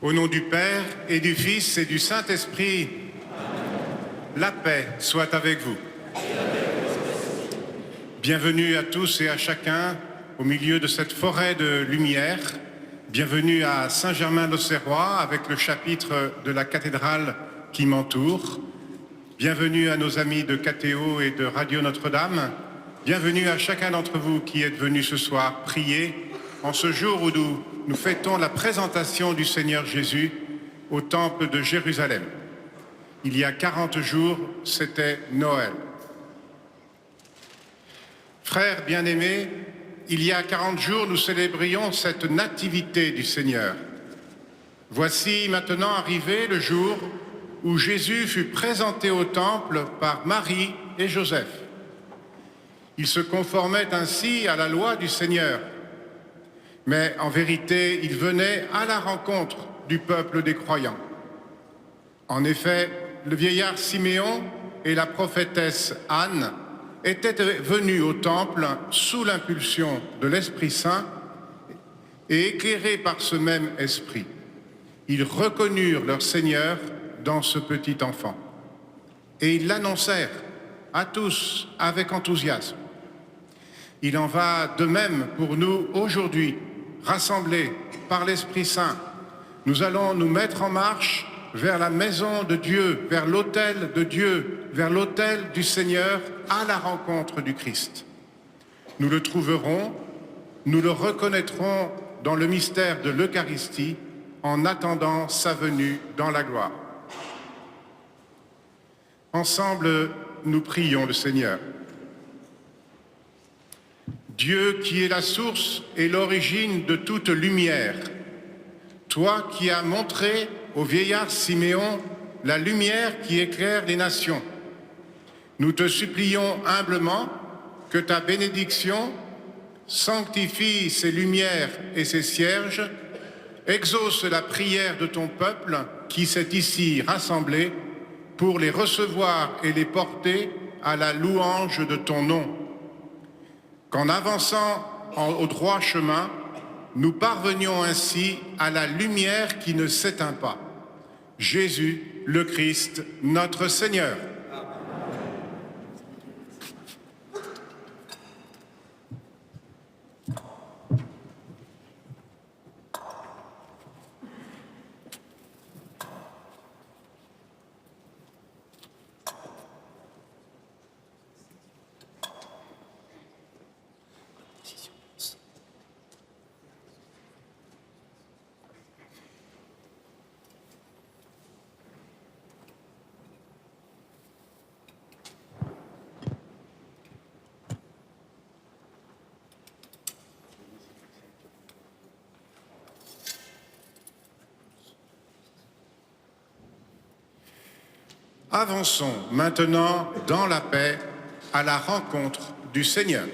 Au nom du Père et du Fils et du Saint-Esprit, la paix soit avec vous. Bienvenue à tous et à chacun au milieu de cette forêt de lumière. Bienvenue à Saint-Germain-l'Auxerrois avec le chapitre de la cathédrale qui m'entoure. Bienvenue à nos amis de KTO et de Radio Notre-Dame. Bienvenue à chacun d'entre vous qui êtes venus ce soir prier en ce jour où nous fêtons la présentation du Seigneur Jésus au Temple de Jérusalem. Il y a 40 jours, c'était Noël. Frères bien-aimés, il y a 40 jours, nous célébrions cette nativité du Seigneur. Voici maintenant arrivé le jour où Jésus fut présenté au Temple par Marie et Joseph. Il se conformait ainsi à la loi du Seigneur. Mais en vérité, il venait à la rencontre du peuple des croyants. En effet, le vieillard Siméon et la prophétesse Anne étaient venus au temple sous l'impulsion de l'Esprit Saint et éclairés par ce même esprit. Ils reconnurent leur Seigneur dans ce petit enfant. Et ils l'annoncèrent à tous avec enthousiasme. Il en va de même pour nous aujourd'hui, rassemblés par l'Esprit Saint. Nous allons nous mettre en marche vers la maison de Dieu, vers l'autel de Dieu, vers l'autel du Seigneur, à la rencontre du Christ. Nous le trouverons, nous le reconnaîtrons dans le mystère de l'Eucharistie, en attendant sa venue dans la gloire. Ensemble, nous prions le Seigneur. Dieu qui est la source et l'origine de toute lumière, toi qui as montré au vieillard Siméon la lumière qui éclaire les nations, nous te supplions humblement que ta bénédiction sanctifie ces lumières et ces cierges, exauce la prière de ton peuple qui s'est ici rassemblé pour les recevoir et les porter à la louange de ton nom. Qu'en avançant au droit chemin, nous parvenions ainsi à la lumière qui ne s'éteint pas. Jésus, le Christ, notre Seigneur. Avançons maintenant dans la paix à la rencontre du Seigneur.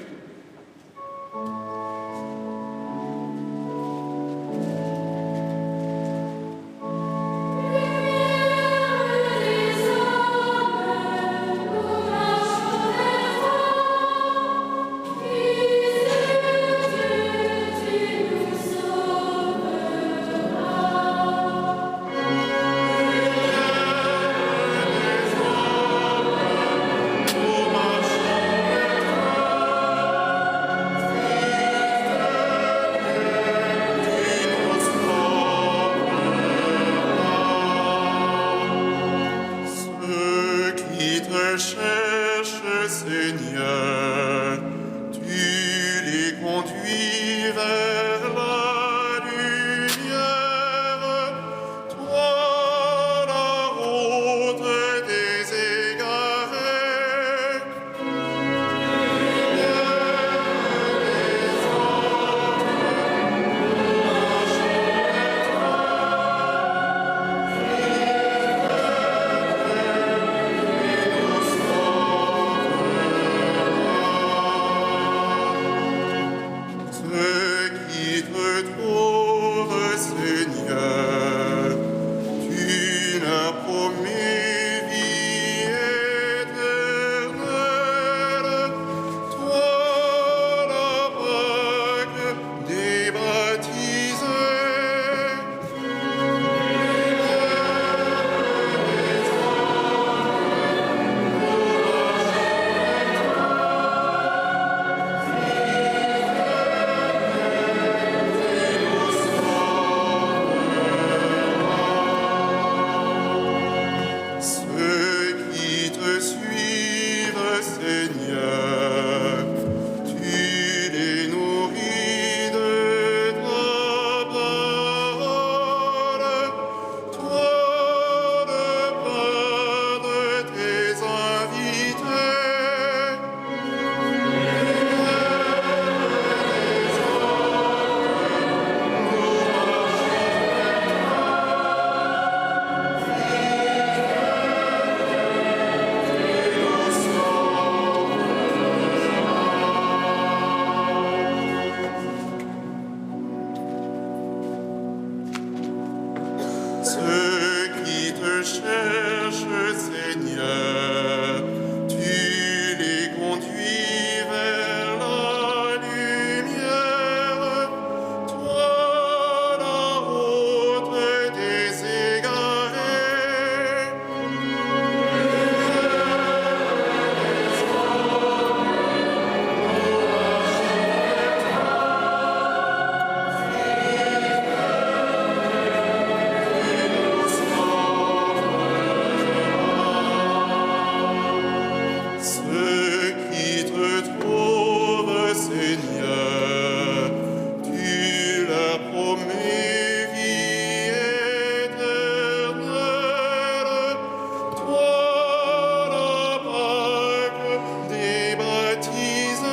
tu leur promets vie éternelle, toi la Pâque des baptisés.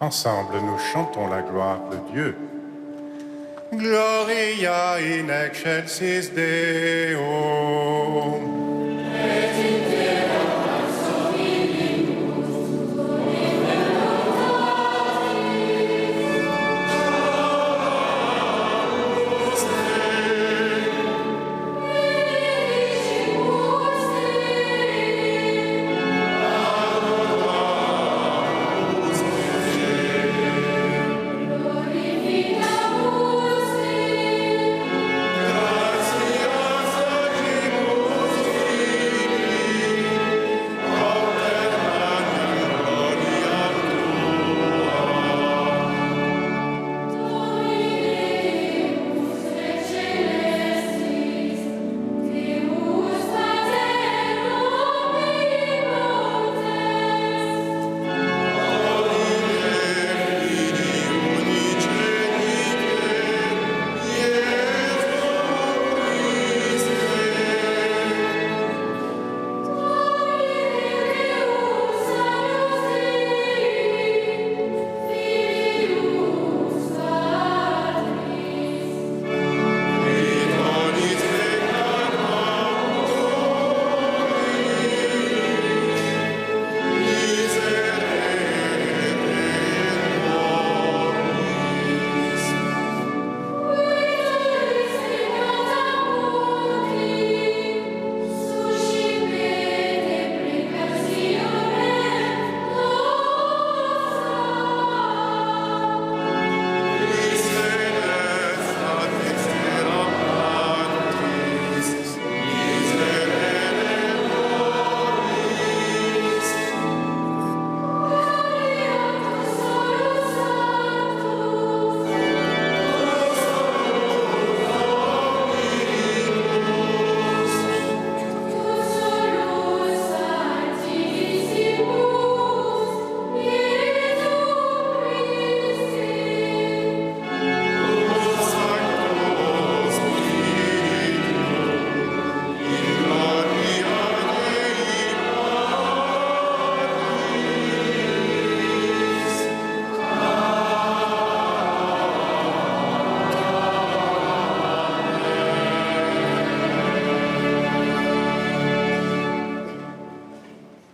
Ensemble, nous chantons la gloire de Dieu. Gloria in excelsis Deo.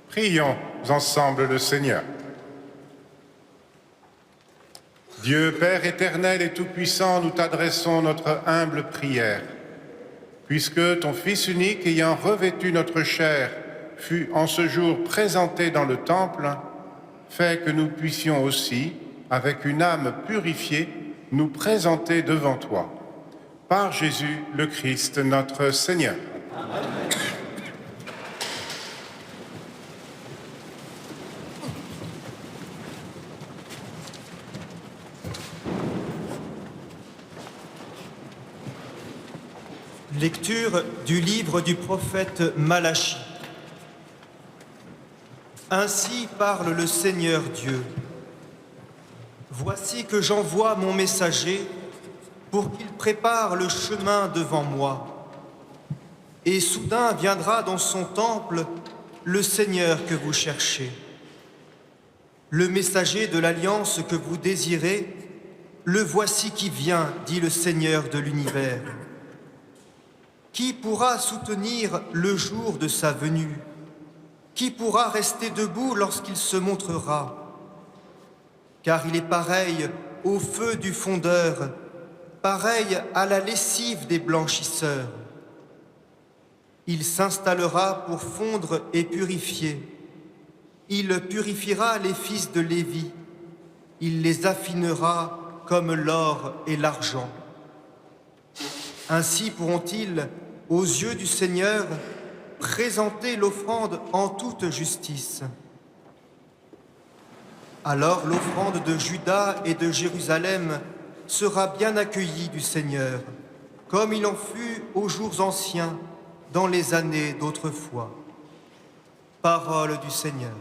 Prions ensemble le Seigneur. Dieu Père éternel et tout-puissant, nous t'adressons notre humble prière. Puisque ton Fils unique, ayant revêtu notre chair, fut en ce jour présenté dans le temple, fais que nous puissions aussi, avec une âme purifiée, nous présenter devant toi. Par Jésus le Christ, notre Seigneur. Amen. Lecture du livre du prophète Malachie. Ainsi parle le Seigneur Dieu. Voici que j'envoie mon messager pour qu'il prépare le chemin devant moi. Et soudain viendra dans son temple le Seigneur que vous cherchez. Le messager de l'alliance que vous désirez, le voici qui vient, dit le Seigneur de l'univers. Qui pourra soutenir le jour de sa venue? Qui pourra rester debout lorsqu'il se montrera? Car il est pareil au feu du fondeur, pareil à la lessive des blanchisseurs. Il s'installera pour fondre et purifier. Il purifiera les fils de Lévi. Il les affinera comme l'or et l'argent. Ainsi pourront-ils, aux yeux du Seigneur, présenter l'offrande en toute justice. Alors l'offrande de Juda et de Jérusalem sera bien accueillie du Seigneur, comme il en fut aux jours anciens, dans les années d'autrefois. Parole du Seigneur.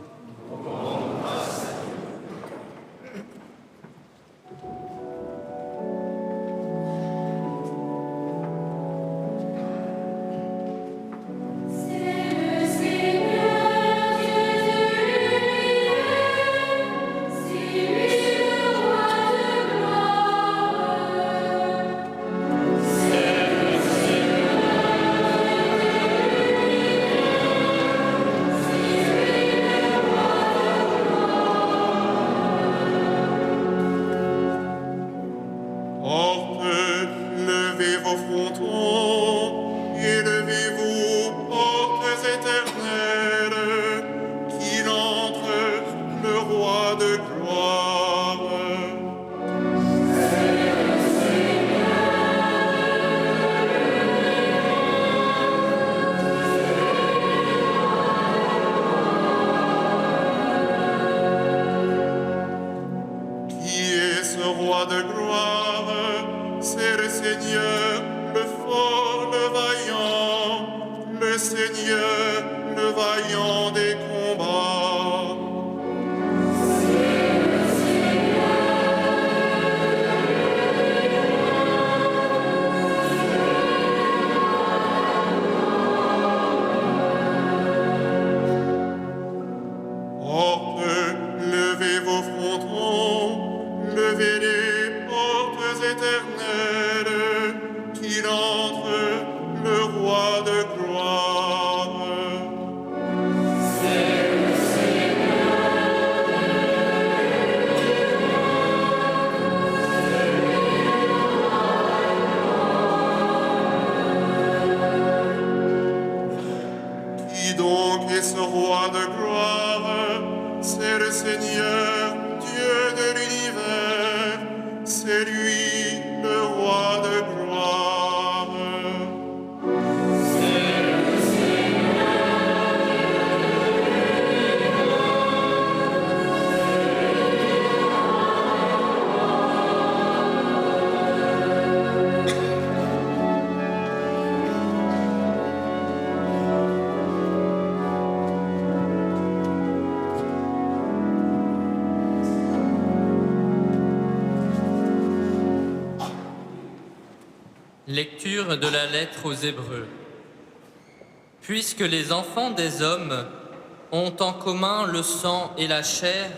Levez vos frontons, élevez-vous, portes éternelles, qu'il entre le roi de gloire. Qui est ce roi de gloire? C'est le Seigneur, le fort, le vaillant, le Seigneur, le vaillant des combats. Portes, levez vos frontons, levez-les, portes éternelles, qu'il entre le roi de gloire. Qui donc est ce roi de gloire? C'est le Seigneur, Dieu de l'univers, c'est lui le roi de gloire. Lecture de la lettre aux Hébreux. Puisque les enfants des hommes ont en commun le sang et la chair,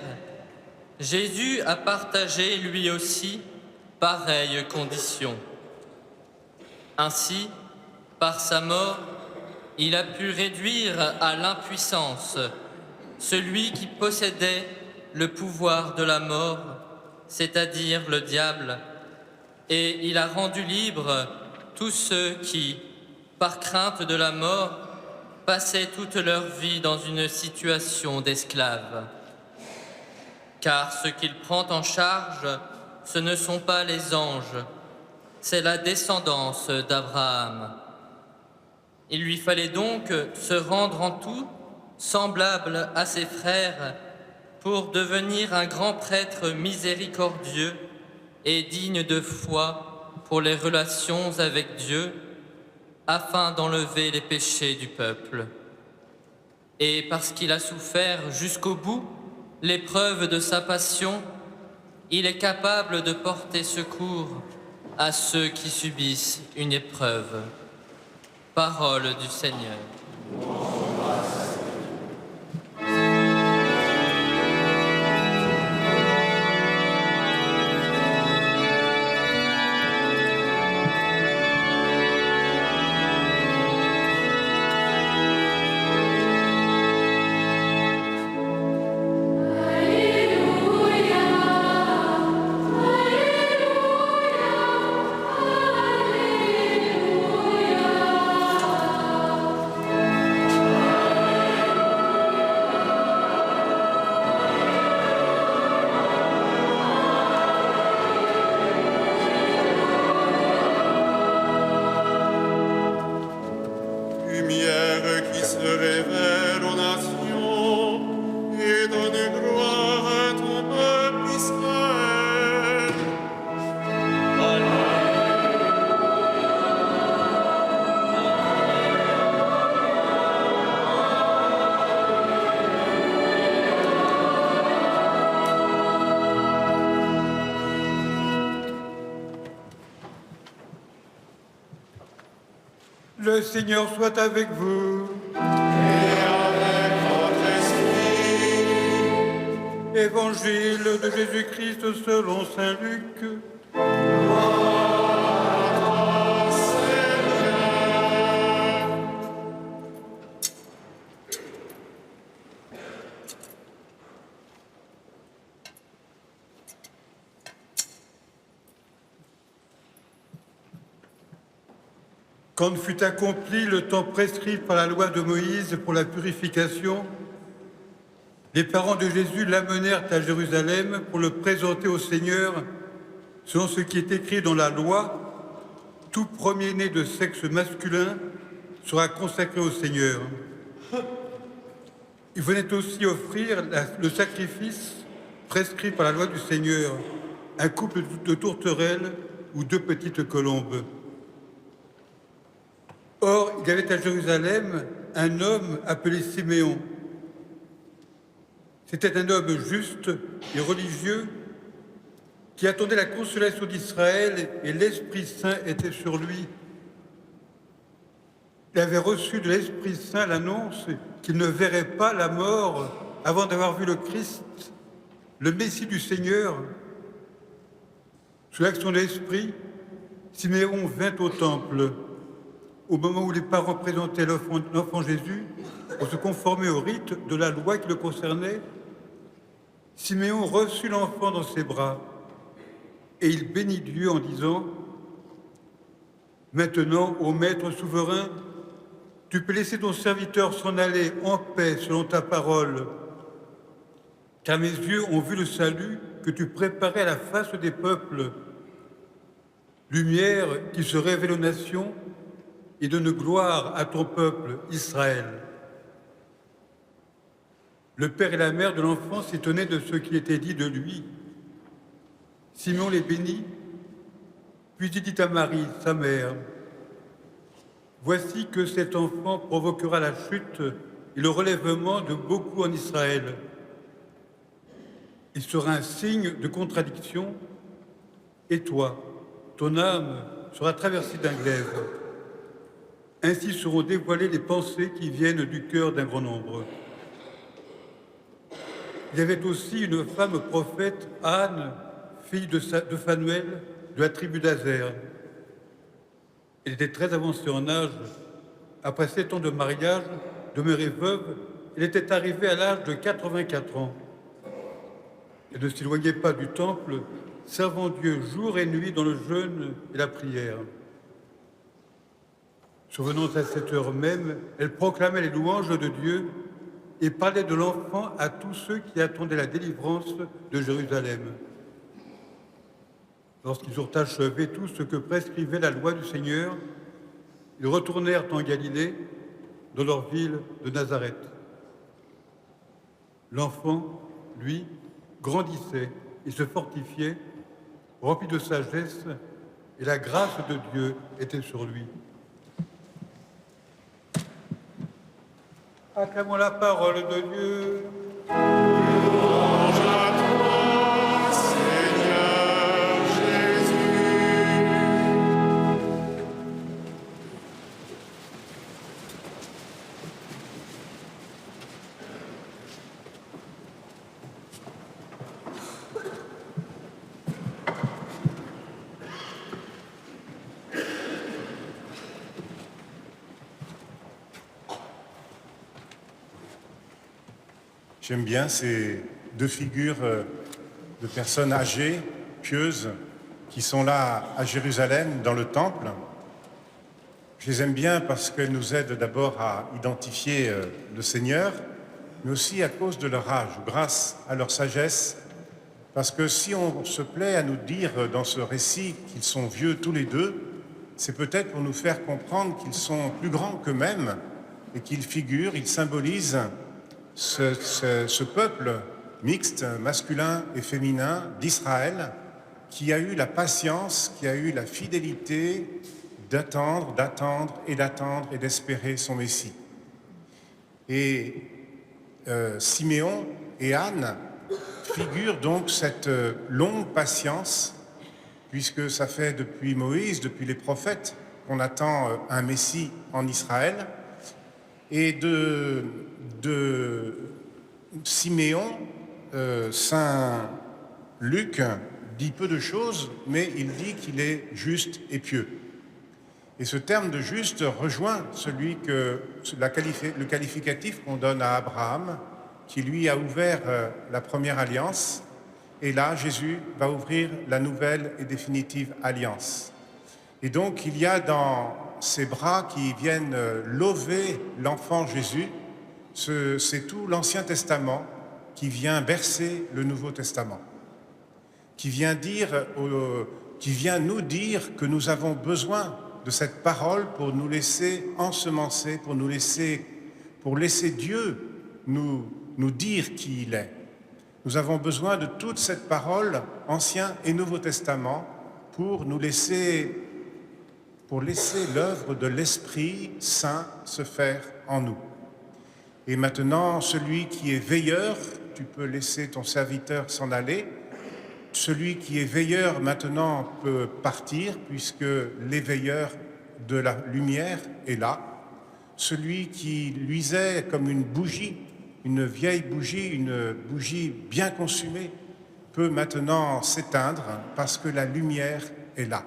Jésus a partagé lui aussi pareille condition. Ainsi, par sa mort, il a pu réduire à l'impuissance celui qui possédait le pouvoir de la mort, c'est-à-dire le diable, et il a rendu libres tous ceux qui, par crainte de la mort, passaient toute leur vie dans une situation d'esclave. Car ce qu'il prend en charge, ce ne sont pas les anges, c'est la descendance d'Abraham. Il lui fallait donc se rendre en tout semblable à ses frères pour devenir un grand prêtre miséricordieux et digne de foi pour les relations avec Dieu, afin d'enlever les péchés du peuple. Et parce qu'il a souffert jusqu'au bout l'épreuve de sa passion, il est capable de porter secours à ceux qui subissent une épreuve. Parole du Seigneur. Le Seigneur soit avec vous. Et avec votre esprit. Évangile de Jésus-Christ selon saint Luc. Quand fut accompli le temps prescrit par la loi de Moïse pour la purification, les parents de Jésus l'amenèrent à Jérusalem pour le présenter au Seigneur, selon ce qui est écrit dans la loi. Tout premier-né de sexe masculin sera consacré au Seigneur. Il venait aussi offrir le sacrifice prescrit par la loi du Seigneur, un couple de tourterelles ou 2 petites colombes. Or, il y avait à Jérusalem un homme appelé Siméon. C'était un homme juste et religieux qui attendait la consolation d'Israël, et l'Esprit Saint était sur lui. Il avait reçu de l'Esprit Saint l'annonce qu'il ne verrait pas la mort avant d'avoir vu le Christ, le Messie du Seigneur. Sous l'action de l'Esprit, Siméon vint au temple. Au moment où les parents présentaient l'enfant Jésus pour se conformer au rite de la loi qui le concernait, Siméon reçut l'enfant dans ses bras et il bénit Dieu en disant : « Maintenant, ô Maître souverain, tu peux laisser ton serviteur s'en aller en paix selon ta parole, car mes yeux ont vu le salut que tu préparais à la face des peuples, lumière qui se révèle aux nations et donne gloire à ton peuple, Israël. » Le père et la mère de l'enfant s'étonnaient de ce qui était dit de lui. Simeon les bénit, puis il dit à Marie, sa mère : « Voici que cet enfant provoquera la chute et le relèvement de beaucoup en Israël. Il sera un signe de contradiction, et toi, ton âme sera traversée d'un glaive. Ainsi seront dévoilées les pensées qui viennent du cœur d'un grand nombre. » Il y avait aussi une femme prophète, Anne, fille de Phanuel, de la tribu d'Azer. Elle était très avancée en âge. Après 7 ans de mariage, demeurée veuve, elle était arrivée à l'âge de 84 ans. Elle ne s'éloignait pas du temple, servant Dieu jour et nuit dans le jeûne et la prière. Survenant à cette heure même, elle proclamait les louanges de Dieu et parlait de l'enfant à tous ceux qui attendaient la délivrance de Jérusalem. Lorsqu'ils eurent achevé tout ce que prescrivait la loi du Seigneur, ils retournèrent en Galilée, dans leur ville de Nazareth. L'enfant, lui, grandissait et se fortifiait, rempli de sagesse, et la grâce de Dieu était sur lui. Acclamons la parole de Dieu. Louange à toi, Seigneur Jésus. J'aime bien ces 2 figures de personnes âgées, pieuses, qui sont là à Jérusalem, dans le temple. Je les aime bien parce qu'elles nous aident d'abord à identifier le Seigneur, mais aussi à cause de leur âge, grâce à leur sagesse. Parce que si on se plaît à nous dire dans ce récit qu'ils sont vieux tous les deux, c'est peut-être pour nous faire comprendre qu'ils sont plus grands qu'eux-mêmes et qu'ils figurent, ils symbolisent ce peuple mixte, masculin et féminin d'Israël, qui a eu la patience, qui a eu la fidélité d'attendre et d'espérer son Messie. Et Siméon et Anne figurent donc cette longue patience, puisque ça fait depuis Moïse, depuis les prophètes, qu'on attend un Messie en Israël. Et de Siméon, Saint Luc dit peu de choses, mais il dit qu'il est juste et pieux. Et ce terme de juste rejoint le qualificatif qu'on donne à Abraham, qui lui a ouvert la première alliance. Et là, Jésus va ouvrir la nouvelle et définitive alliance. Et donc, il y a dans ces bras qui viennent lever l'enfant Jésus, c'est tout l'Ancien Testament qui vient bercer le Nouveau Testament, qui vient nous dire que nous avons besoin de cette parole pour nous laisser ensemencer, pour laisser Dieu nous dire qui il est. Nous avons besoin de toute cette parole, Ancien et Nouveau Testament, pour laisser l'œuvre de l'Esprit Saint se faire en nous. Et maintenant, celui qui est veilleur, tu peux laisser ton serviteur s'en aller. Celui qui est veilleur maintenant peut partir, puisque l'éveilleur de la lumière est là. Celui qui luisait comme une bougie, une vieille bougie, une bougie bien consumée, peut maintenant s'éteindre parce que la lumière est là.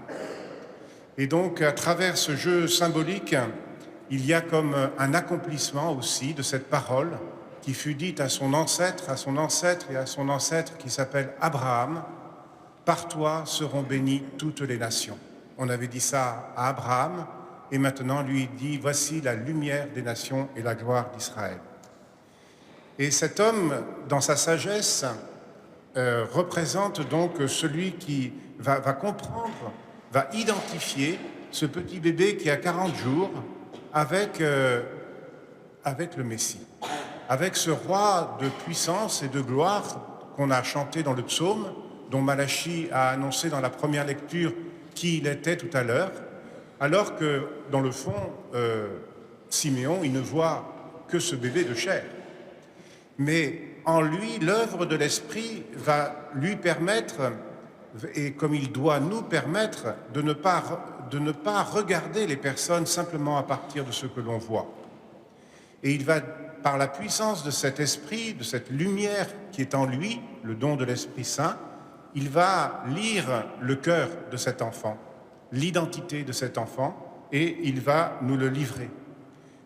Et donc, à travers ce jeu symbolique, il y a comme un accomplissement aussi de cette parole qui fut dite à son ancêtre et à son ancêtre qui s'appelle Abraham. Par toi seront bénies toutes les nations. On avait dit ça à Abraham, et maintenant lui dit, voici la lumière des nations et la gloire d'Israël. Et cet homme, dans sa sagesse, représente donc celui qui va comprendre, va identifier ce petit bébé qui a 40 jours avec le Messie, avec ce roi de puissance et de gloire qu'on a chanté dans le psaume, dont Malachie a annoncé dans la première lecture qui il était tout à l'heure, alors que, dans le fond, Siméon, il ne voit que ce bébé de chair. Mais en lui, l'œuvre de l'Esprit va lui permettre, et comme il doit nous permettre, de ne pas regarder les personnes simplement à partir de ce que l'on voit. Et il va, par la puissance de cet esprit, de cette lumière qui est en lui, le don de l'Esprit Saint, il va lire le cœur de cet enfant, l'identité de cet enfant, et il va nous le livrer.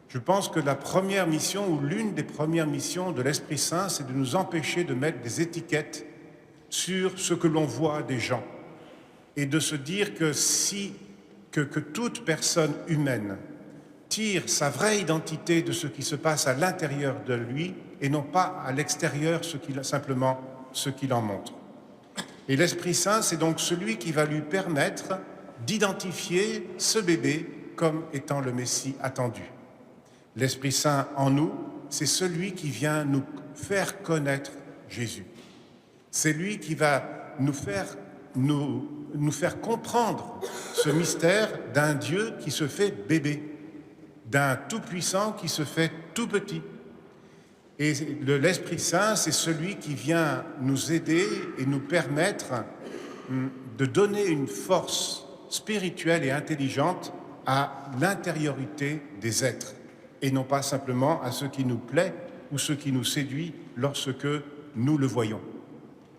Je pense que la première mission, ou l'une des premières missions de l'Esprit Saint, c'est de nous empêcher de mettre des étiquettes sur ce que l'on voit des gens, et de se dire que toute personne humaine tire sa vraie identité de ce qui se passe à l'intérieur de lui, et non pas à l'extérieur, simplement ce qu'il en montre. Et l'Esprit Saint, c'est donc celui qui va lui permettre d'identifier ce bébé comme étant le Messie attendu. L'Esprit Saint en nous, c'est celui qui vient nous faire connaître Jésus. C'est lui qui va nous faire comprendre ce mystère d'un Dieu qui se fait bébé, d'un Tout-Puissant qui se fait tout petit. Et l'Esprit Saint, c'est celui qui vient nous aider et nous permettre de donner une force spirituelle et intelligente à l'intériorité des êtres, et non pas simplement à ce qui nous plaît ou ce qui nous séduit lorsque nous le voyons.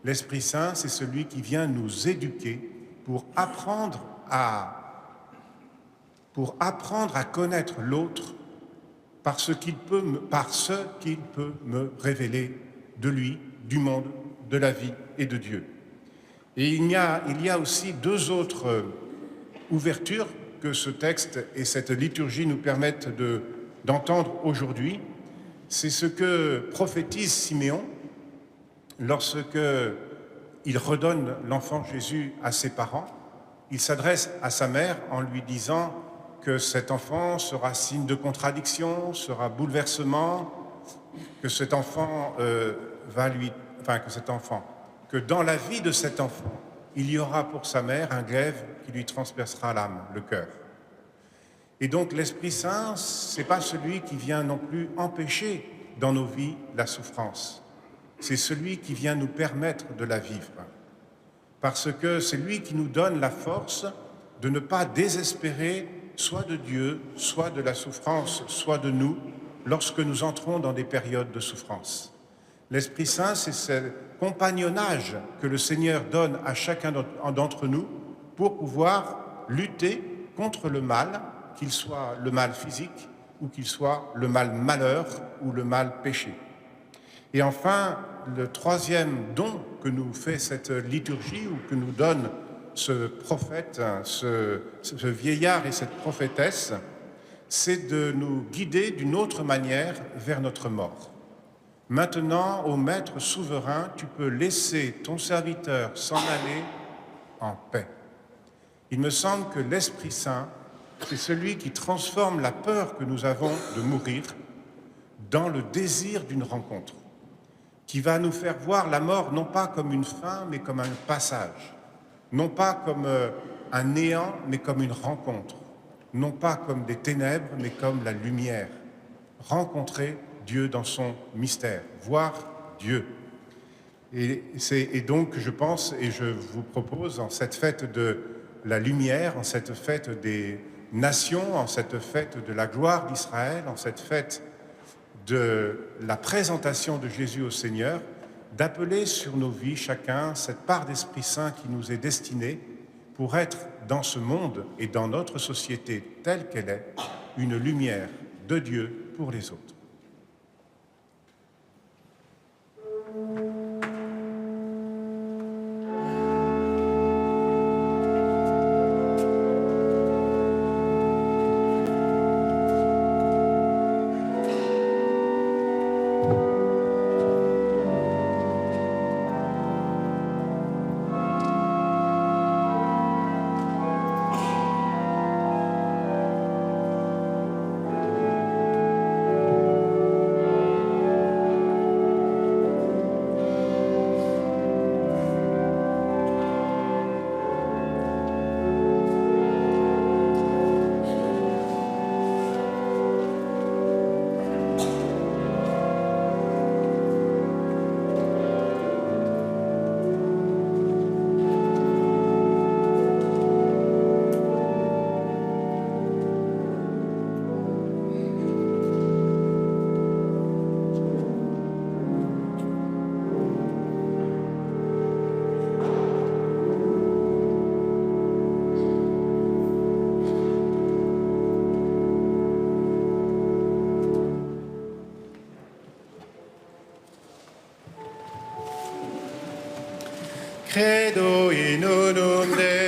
L'Esprit Saint, c'est celui qui vient nous éduquer pour apprendre à connaître l'autre par ce qu'il peut me révéler de lui, du monde, de la vie et de Dieu. Et il y a aussi deux autres ouvertures que ce texte et cette liturgie nous permettent d'entendre aujourd'hui. C'est ce que prophétise Siméon lorsque il redonne l'enfant Jésus à ses parents. Il s'adresse à sa mère en lui disant que cet enfant sera signe de contradiction, sera bouleversement, que que dans la vie de cet enfant, il y aura pour sa mère un glaive qui lui transpercera l'âme, le cœur. Et donc l'Esprit Saint, c'est pas celui qui vient non plus empêcher dans nos vies la souffrance. C'est celui qui vient nous permettre de la vivre. Parce que c'est lui qui nous donne la force de ne pas désespérer soit de Dieu, soit de la souffrance, soit de nous, lorsque nous entrons dans des périodes de souffrance. L'Esprit Saint, c'est ce compagnonnage que le Seigneur donne à chacun d'entre nous pour pouvoir lutter contre le mal, qu'il soit le mal physique ou qu'il soit le mal malheur ou le mal péché. Et enfin, le troisième don que nous fait cette liturgie ou que nous donne ce prophète, ce vieillard et cette prophétesse, c'est de nous guider d'une autre manière vers notre mort. Maintenant, ô Maître souverain, tu peux laisser ton serviteur s'en aller en paix. Il me semble que l'Esprit Saint, c'est celui qui transforme la peur que nous avons de mourir dans le désir d'une rencontre, qui va nous faire voir la mort non pas comme une fin, mais comme un passage, non pas comme un néant, mais comme une rencontre, non pas comme des ténèbres, mais comme la lumière. Rencontrer Dieu dans son mystère, voir Dieu. Et donc, je pense, et je vous propose, en cette fête de la lumière, en cette fête des nations, en cette fête de la gloire d'Israël, en cette fête de la présentation de Jésus au Seigneur, d'appeler sur nos vies chacun cette part d'Esprit Saint qui nous est destinée pour être dans ce monde et dans notre société telle qu'elle est, une lumière de Dieu pour les autres. Credo in unum Deum.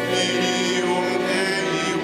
Filium Dei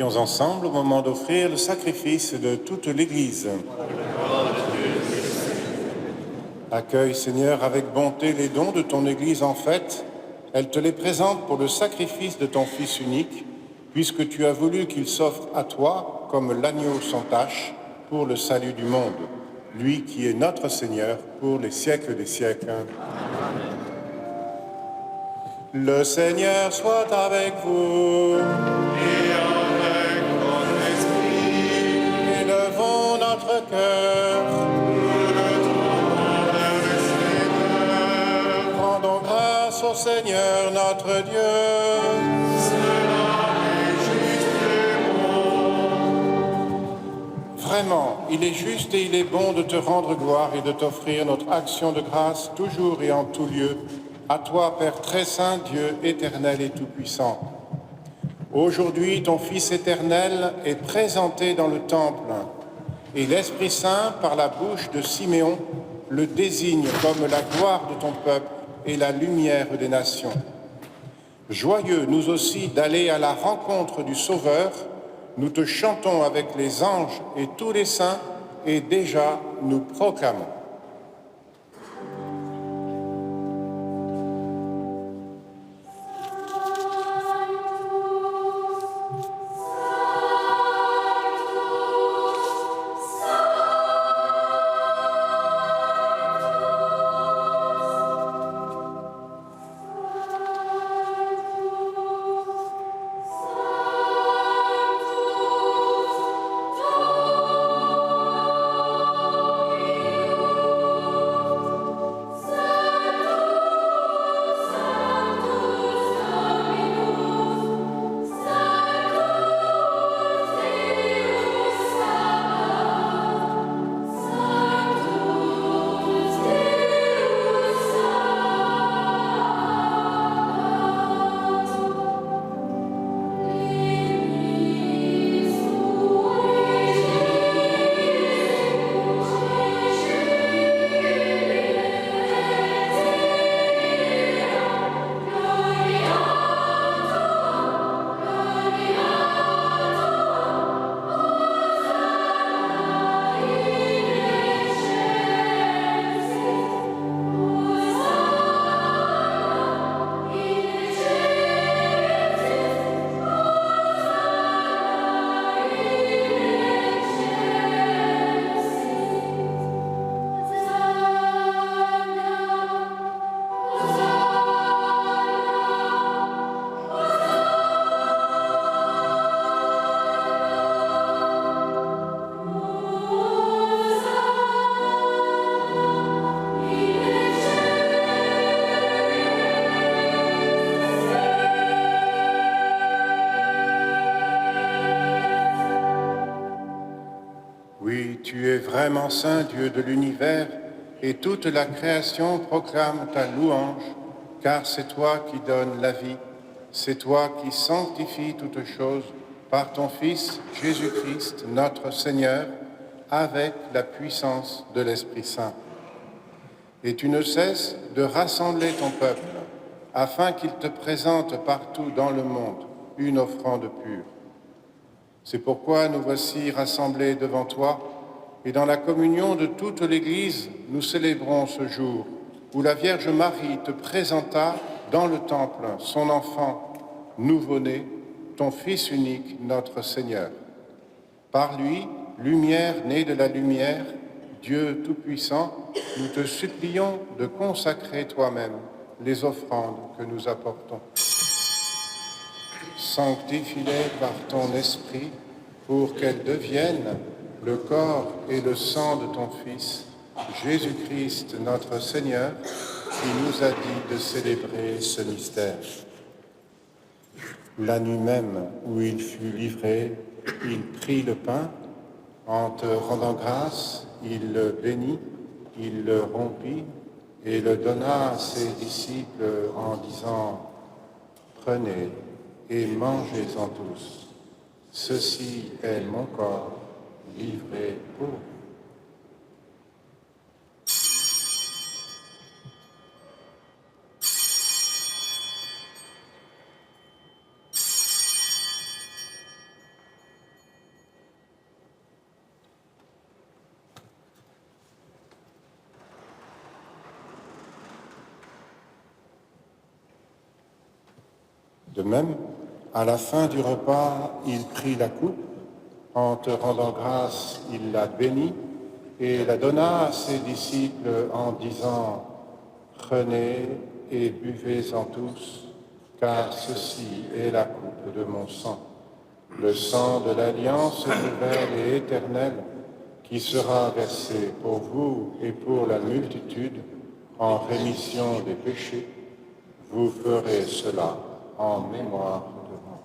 Prions ensemble au moment d'offrir le sacrifice de toute l'Église. Accueille, Seigneur, avec bonté les dons de ton Église en fête. Elle te les présente pour le sacrifice de ton Fils unique, puisque tu as voulu qu'il s'offre à toi comme l'agneau sans tache pour le salut du monde, lui qui est notre Seigneur pour les siècles des siècles. Amen. Le Seigneur soit avec vous. Et avec votre esprit. Élevons notre cœur. Nous le tournons vers le Seigneur. Rendons grâce au Seigneur notre Dieu. Cela est juste et bon. Vraiment, il est juste et il est bon de te rendre gloire et de t'offrir notre action de grâce toujours et en tout lieu. À toi, Père très saint, Dieu éternel et tout-puissant. Aujourd'hui, ton Fils éternel est présenté dans le temple et l'Esprit Saint, par la bouche de Siméon, le désigne comme la gloire de ton peuple et la lumière des nations. Joyeux, nous aussi, d'aller à la rencontre du Sauveur, nous te chantons avec les anges et tous les saints et déjà nous proclamons. Oui, tu es vraiment saint, Dieu de l'univers, et toute la création proclame ta louange, car c'est toi qui donnes la vie, c'est toi qui sanctifies toutes choses par ton Fils Jésus-Christ, notre Seigneur, avec la puissance de l'Esprit Saint. Et tu ne cesses de rassembler ton peuple, afin qu'il te présente partout dans le monde une offrande pure. C'est pourquoi nous voici rassemblés devant toi, et dans la communion de toute l'Église, nous célébrons ce jour où la Vierge Marie te présenta dans le temple son enfant nouveau-né, ton Fils unique, notre Seigneur. Par lui, lumière née de la lumière, Dieu Tout-Puissant, nous te supplions de consacrer toi-même les offrandes que nous apportons. Sanctifie-les par ton esprit pour qu'elles deviennent le corps et le sang de ton Fils, Jésus-Christ notre Seigneur, qui nous a dit de célébrer ce mystère. La nuit même où il fut livré, il prit le pain, en te rendant grâce, il le bénit, il le rompit et le donna à ses disciples en disant « Prenez et mangez-en tous. Ceci est mon corps livré pour vous. » De même, à la fin du repas, il prit la coupe. En te rendant grâce, il la bénit et la donna à ses disciples en disant « Prenez et buvez-en tous, car ceci est la coupe de mon sang, le sang de l'alliance nouvelle et éternelle qui sera versé pour vous et pour la multitude en rémission des péchés. Vous ferez cela en mémoire de moi. »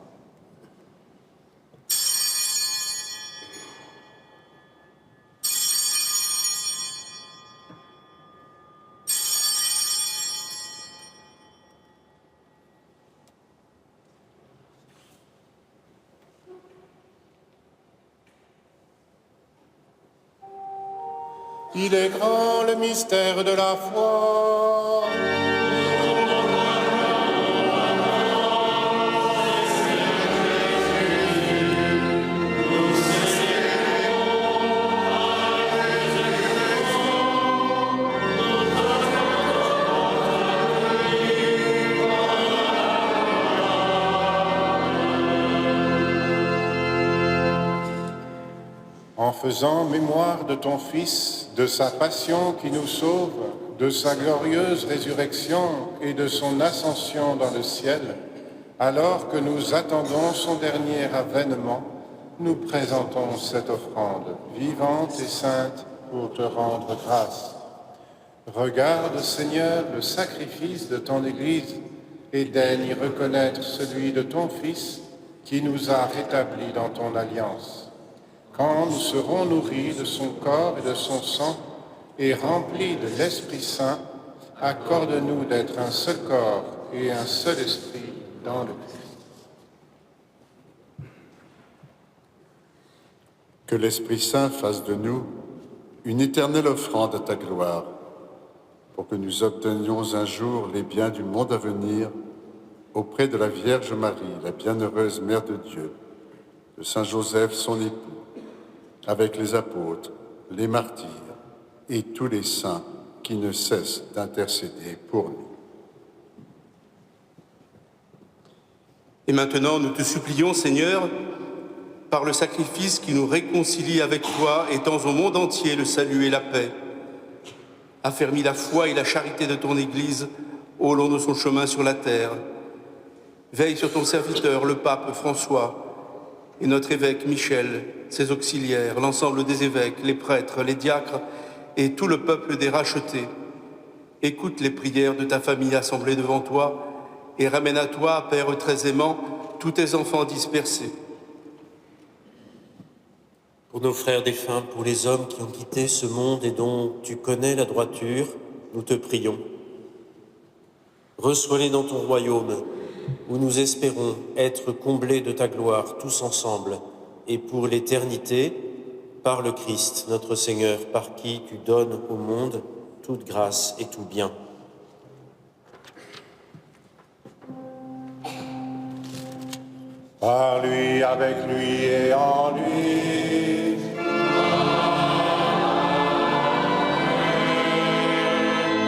Il est grand le mystère de la foi. En faisant mémoire de ton Fils, de sa passion qui nous sauve, de sa glorieuse résurrection et de son ascension dans le ciel, alors que nous attendons son dernier avènement, nous présentons cette offrande vivante et sainte pour te rendre grâce. Regarde, Seigneur, le sacrifice de ton Église et daigne y reconnaître celui de ton Fils qui nous a rétablis dans ton alliance. Quand nous serons nourris de son corps et de son sang et remplis de l'Esprit Saint, accorde-nous d'être un seul corps et un seul esprit dans le Christ. Que l'Esprit Saint fasse de nous une éternelle offrande à ta gloire, pour que nous obtenions un jour les biens du monde à venir auprès de la Vierge Marie, la bienheureuse Mère de Dieu, de Saint Joseph, son époux, avec les apôtres, les martyrs et tous les saints qui ne cessent d'intercéder pour nous. Et maintenant, nous te supplions, Seigneur, par le sacrifice qui nous réconcilie avec toi, étends au monde entier le salut et la paix. Affermis la foi et la charité de ton Église au long de son chemin sur la terre. Veille sur ton serviteur, le pape François, et notre évêque Michel, ses auxiliaires, l'ensemble des évêques, les prêtres, les diacres et tout le peuple des rachetés. Écoute les prières de ta famille assemblée devant toi et ramène à toi, Père très aimant, tous tes enfants dispersés. Pour nos frères défunts, pour les hommes qui ont quitté ce monde et dont tu connais la droiture, nous te prions. Reçois-les dans ton royaume, où nous espérons être comblés de ta gloire tous ensemble, et pour l'éternité, par le Christ, notre Seigneur, par qui tu donnes au monde toute grâce et tout bien. Par lui, avec lui et en lui.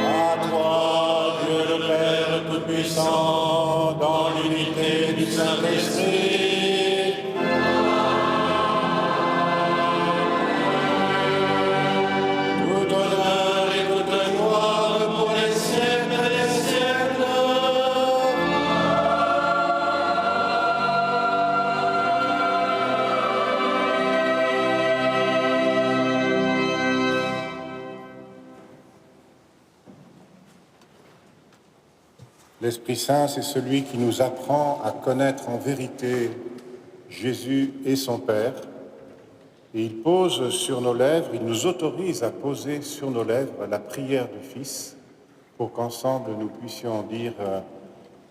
À toi, Dieu le Père Tout-Puissant, dans l'unité du Saint-Esprit. Tout honneur et toute gloire pour les siècles des siècles. L'Esprit Saint, c'est celui qui nous apprend à connaître en vérité Jésus et son Père. Et il pose sur nos lèvres, il nous autorise à poser sur nos lèvres la prière du Fils pour qu'ensemble nous puissions dire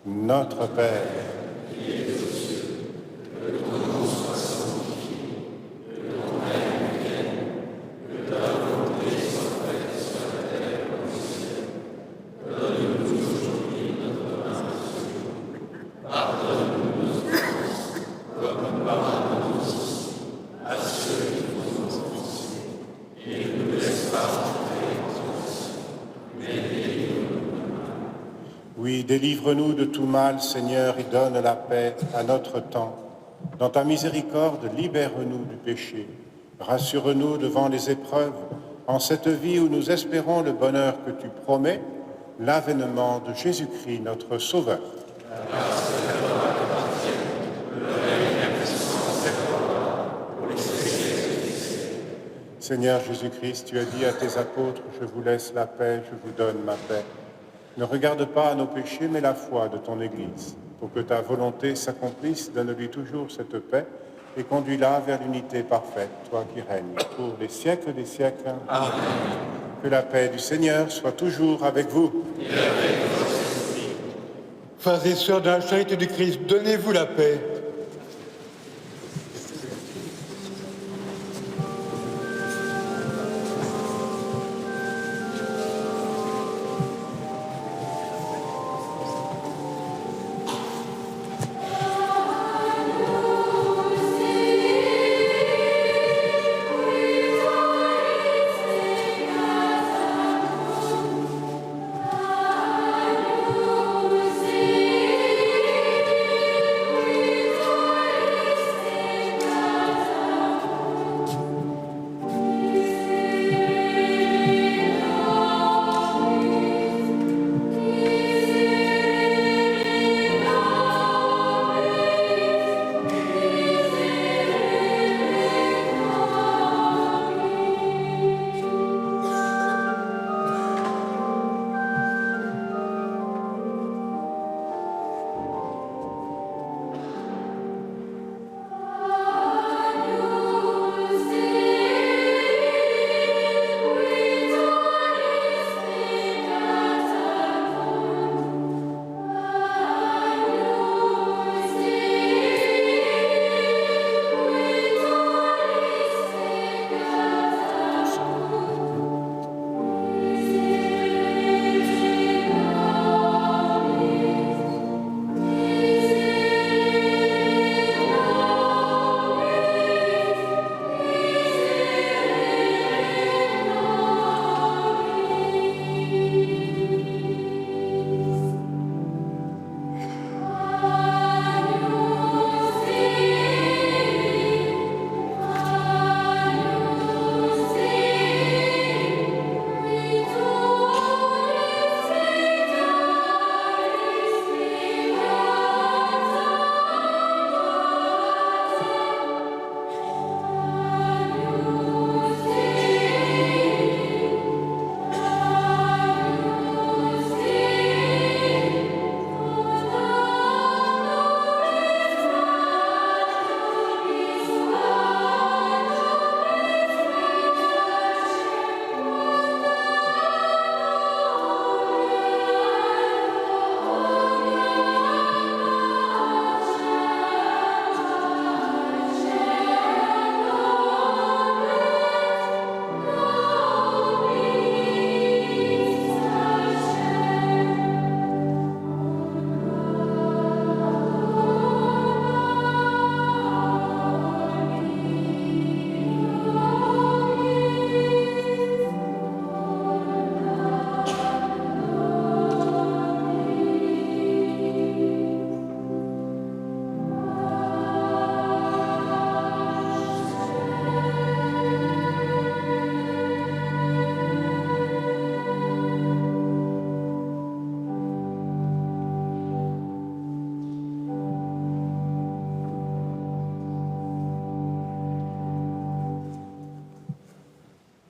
Notre Père. Oui, délivre-nous de tout mal, Seigneur, et donne la paix à notre temps. Dans ta miséricorde, libère-nous du péché. Rassure-nous devant les épreuves, en cette vie où nous espérons le bonheur que tu promets, l'avènement de Jésus-Christ, notre Sauveur. Seigneur Jésus-Christ, tu as dit à tes apôtres, je vous laisse la paix, je vous donne ma paix. Ne regarde pas à nos péchés, mais la foi de ton Église. Pour que ta volonté s'accomplisse, donne-lui toujours cette paix et conduis-la vers l'unité parfaite, toi qui règnes pour les siècles des siècles. Amen. Que la paix du Seigneur soit toujours avec vous. Frères et sœurs de la charité du Christ, donnez-vous la paix.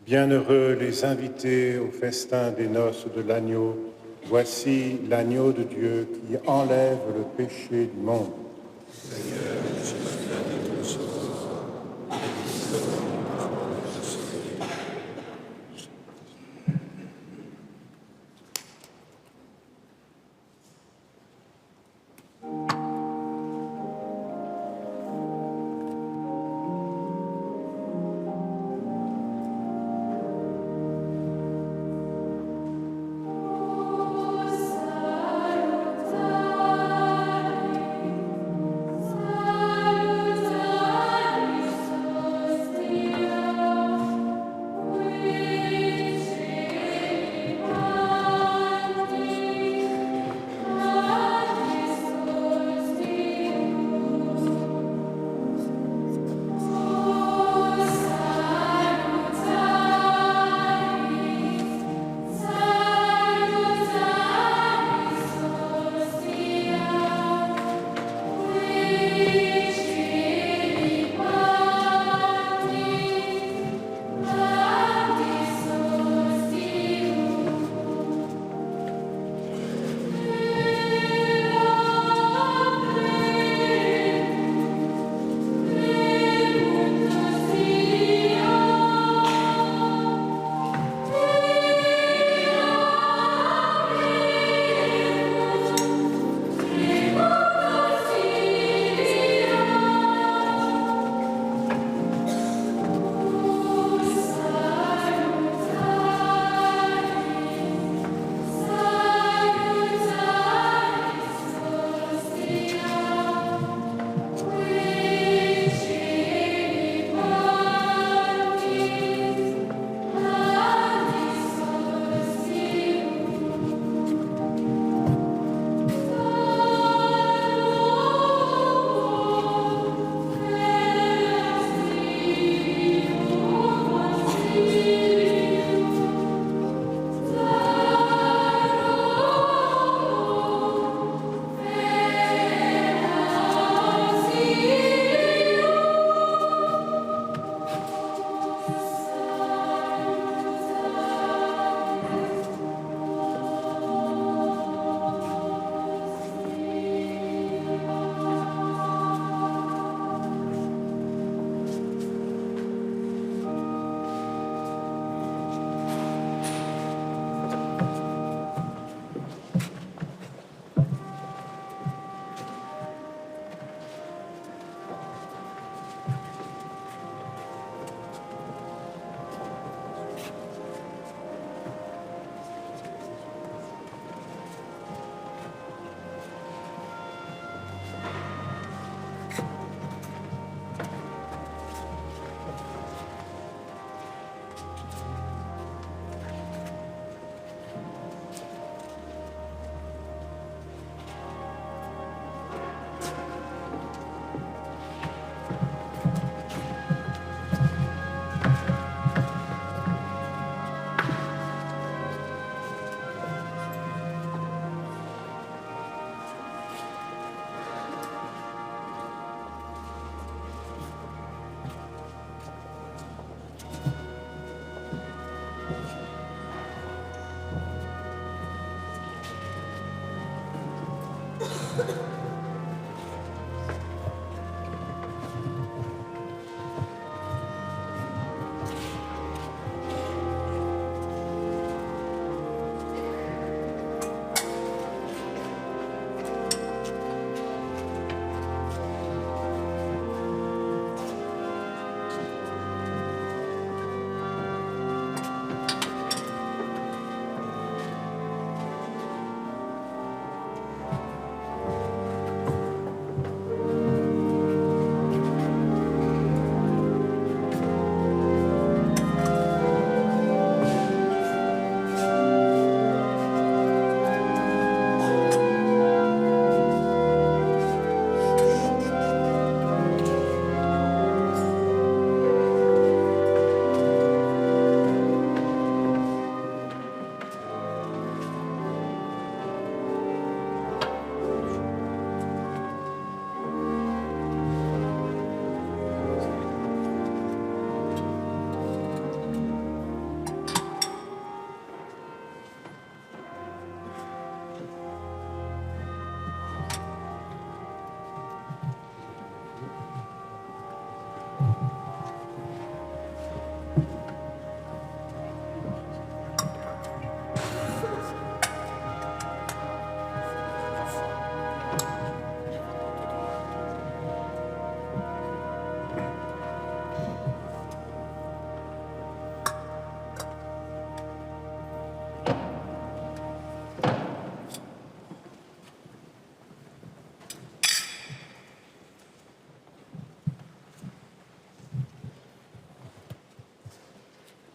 Bienheureux les invités au festin des noces de l'agneau. Voici l'agneau de Dieu qui enlève le péché du monde.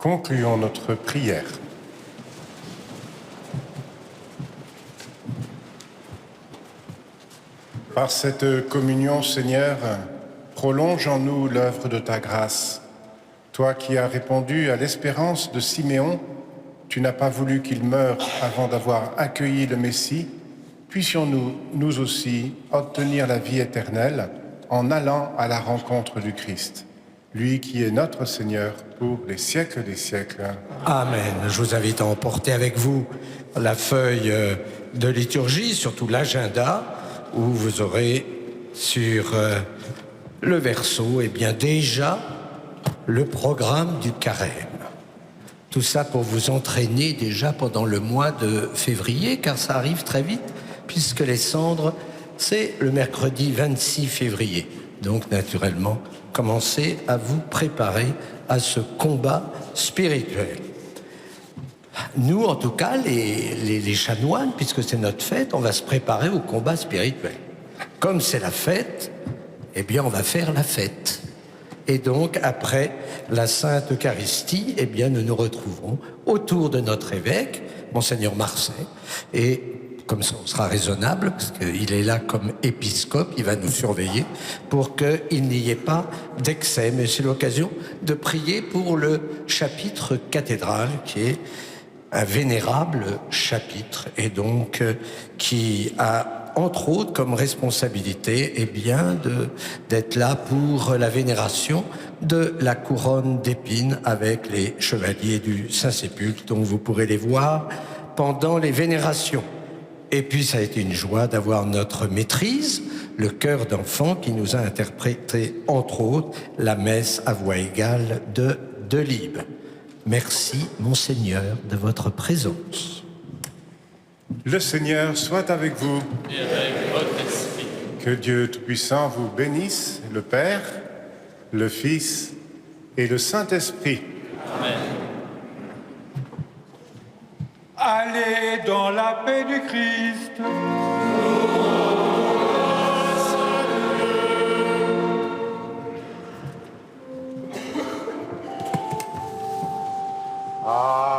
Concluons notre prière. Par cette communion, Seigneur, prolonge en nous l'œuvre de ta grâce. Toi qui as répondu à l'espérance de Siméon, tu n'as pas voulu qu'il meure avant d'avoir accueilli le Messie. Puissions-nous, nous aussi, obtenir la vie éternelle en allant à la rencontre du Christ, lui qui est notre Seigneur pour les siècles des siècles. Amen. Je vous invite à emporter avec vous la feuille de liturgie, surtout l'agenda, où vous aurez sur le verso, déjà le programme du carême. Tout ça pour vous entraîner déjà pendant le mois de février, car ça arrive très vite, puisque les cendres, c'est le mercredi 26 février. Donc, naturellement, commencez à vous préparer à ce combat spirituel. Nous, en tout cas, les chanoines, puisque c'est notre fête, on va se préparer au combat spirituel. Comme c'est la fête, on va faire la fête. Et donc, après la Sainte Eucharistie, nous nous retrouverons autour de notre évêque, Monseigneur Marcet, et comme ça on sera raisonnable, parce qu'il est là comme épiscope, il va nous surveiller pour qu'il n'y ait pas d'excès. Mais c'est l'occasion de prier pour le chapitre cathédral, qui est un vénérable chapitre, et donc qui a entre autres comme responsabilité d'être là pour la vénération de la couronne d'épines avec les chevaliers du Saint-Sépulcre, dont vous pourrez les voir pendant les vénérations. Et puis ça a été une joie d'avoir notre maîtrise, le chœur d'enfants, qui nous a interprété entre autres la messe à voix égale de Delibes. Merci, Monseigneur, de votre présence. Le Seigneur soit avec vous. Et avec votre esprit. Que Dieu Tout-Puissant vous bénisse, le Père, le Fils et le Saint-Esprit. Amen. Allez dans la paix du Christ. Amen.